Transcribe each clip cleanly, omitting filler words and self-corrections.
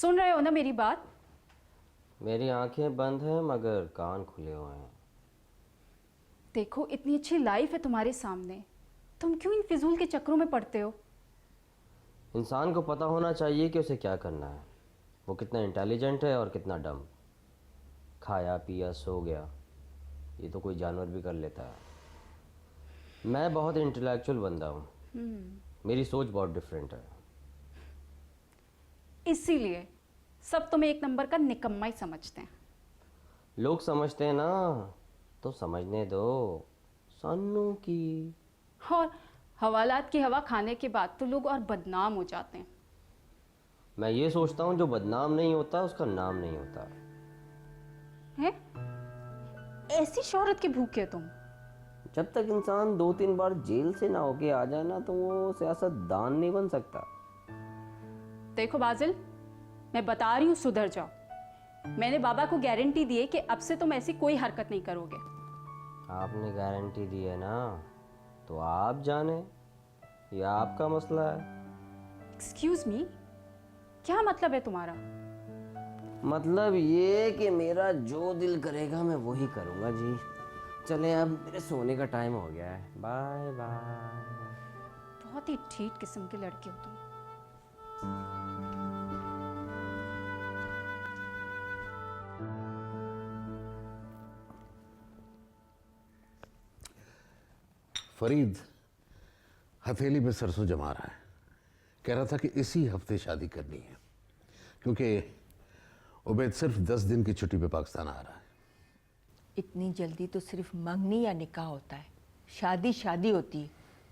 सुन रहे हो ना मेरी बात? मेरी आंखें बंद हैं मगर कान खुले हुए हैं। देखो, इतनी अच्छी लाइफ है तुम्हारे सामने, तुम क्यों इन फिजूल के चक्करों में पड़ते हो? इंसान को पता होना चाहिए कि उसे क्या करना है, वो कितना इंटेलिजेंट है और कितना डम। खाया पिया सो गया, ये तो कोई जानवर भी कर लेता है। मैं बहुत इंटेलेक्चुअल बंदा हूँ, मेरी सोच बहुत डिफरेंट है। इसीलिए सब तुम्हें एक नंबर का निकम्मा ही समझते हैं। लोग समझते हैं ना, तो समझने दो सन्नू की। और हवालात की हवा खाने के बाद तो लोग और बदनाम हो जाते हैं। मैं ये सोचता हूँ जो बदनाम नहीं होता उसका नाम नहीं होता। हैं? ऐसी शोहरत के भूखे हो तुम? जब तक इंसान 2-3 बार जेल से ना होके आ जाए ना, तो वो सियासतदान नहीं बन सकता। देखो बाजिल, मैं बता रही हूँ, सुधर जाओ। मैंने बाबा को गारंटी दी है कि अब से तुम ऐसी कोई हरकत नहीं करोगे। आपने गारंटी दी है ना, तो आप जाने, ये आपका मसला है। एक्सक्यूज मी, क्या मतलब है तुम्हारा? मतलब ये कि मेरा जो दिल करेगा मैं वही करूँगा जी। चले, अब मेरे सोने का टाइम हो गया है। Bye bye. बहुत ही ठीक किस्म के लड़के हो तुम। फरीद हथेली में सरसों जमा रहा है। कह रहा था कि इसी हफ्ते शादी करनी है, क्योंकि उबैद सिर्फ 10 दिन की छुट्टी पे पाकिस्तान आ रहा है। इतनी जल्दी तो सिर्फ मंगनी या निकाह होता है, शादी शादी होती है।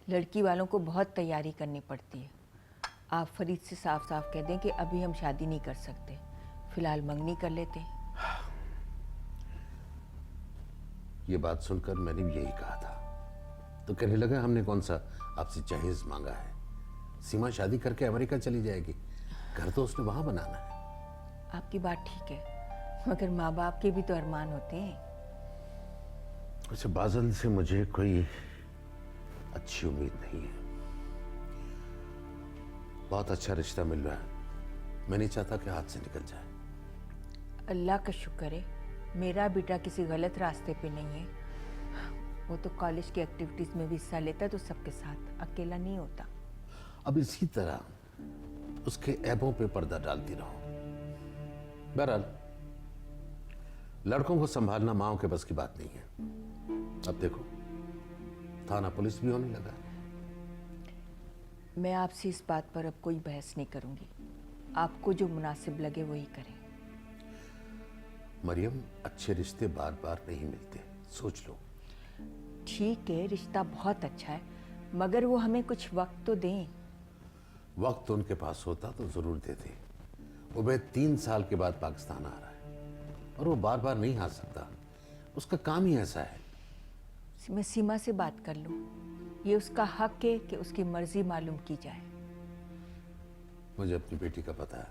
लड़की वालों को बहुत तैयारी करनी पड़ती है। आप फरीद से साफ साफ कह दें कि अभी हम शादी नहीं कर सकते, फिलहाल मंगनी कर लेते हैं। ये बात सुनकर मैंने भी यही कहा था, तो कहने लगा हमने कौन सा आपसे जहेज मांगा है। सीमा शादी करके अमेरिका चली जाएगी, घर तो उसने वहां बनाना है। आपकी बात ठीक है, मगर माँ बाप के भी तो अरमान होते हैं। वैसे बादल से मुझे कोई अच्छी उम्मीद नहीं है। बहुत अच्छा रिश्ता मिल रहा है, मैं नहीं चाहता कि हाथ से निकल जाए। अल्लाह का शुक्र है मेरा बेटा किसी गलत रास्ते पे नहीं है। वो तो कॉलेज की एक्टिविटीज में भी हिस्सा लेता है, तो सबके साथ, अकेला नहीं होता। अब इसी तरह उसके ऐबों पे पर्दा डालती रहो। बहरहाल लड़कों को संभालना माओ के बस की बात नहीं है। अब देखो थाना पुलिस भी होने लगा। मैं आपसे इस बात पर अब कोई बहस नहीं करूंगी। आपको जो मुनासिब लगे वही करें। मरियम, अच्छे रिश्ते बार बार नहीं मिलते, सोच लो। ठीक है, रिश्ता बहुत अच्छा है, मगर वो हमें कुछ वक्त तो दें। वक्त तो उनके पास होता तो जरूर देते। उबैद 3 साल के बाद पाकिस्तान आ रहा है और वो बार बार नहीं आ सकता, उसका काम ही ऐसा है। मैं सीमा से बात कर लूं, ये उसका हक है कि उसकी मर्जी मालूम की जाए। मुझे अपनी बेटी का पता है,